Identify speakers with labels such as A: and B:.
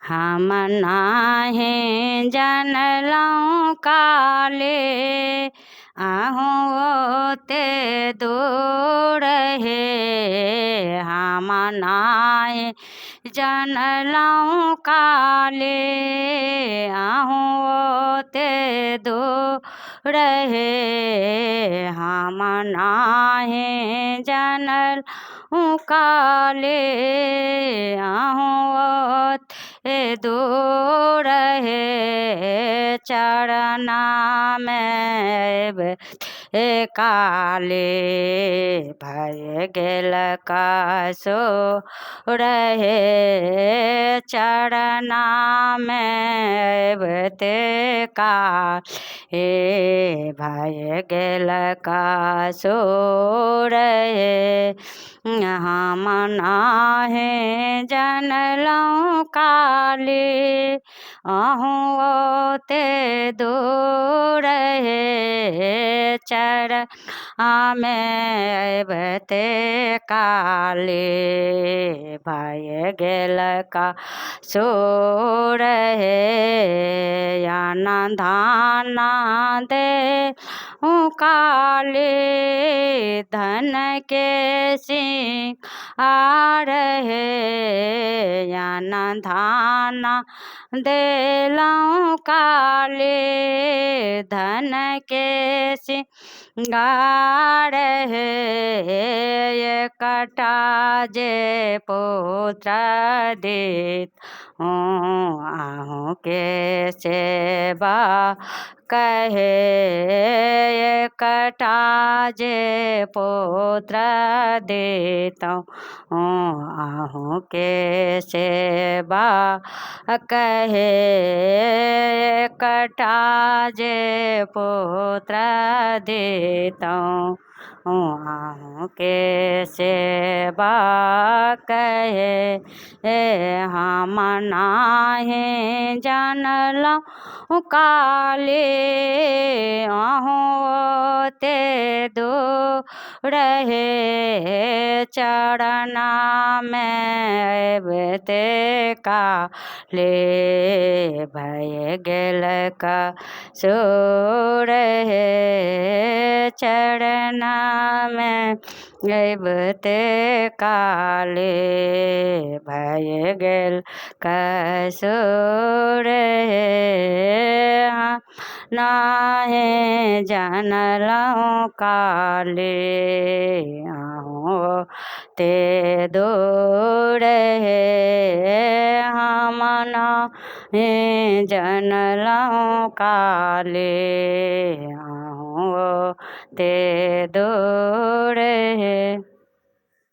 A: हम नाहे जनलौं काले आहूँ ते दूर हे। हम नाहे जनलौं काले आहूँ ते दूर हे। हम नाहे जनलौं काले आहूँ ते दूर हे। चरना में काले भय गेल कसुर हे। चरना में ते काले भय गेल कसुर हे। हम नाहे जनलौं काले आहूँ ते दूर हे। चरना में ते काले भय गेल कसुर हे। अन्न धान दे काले धन के सिंगार हे। अन्न धान देलौं काले धन के सिंगार हे। एकटा जे पुत्र देत आहूँ के सेवा कहे। एकटा जे पुत्र देतौं आहूँ के सेवा कहे। एकटा जे पुत्र देतौं आहूँ के सेवा कहे। हम नाहे जनलौं काले आहूँ ते दूर हे। चरना में ते काले भय गेल कसुर हे। चरना में ते काले भय गेल कसुर हे। हम नाहे जनलौं काले आहूँ ते दूर हे। हम नाहे जनलौं काले आहूँ ते दूर हे।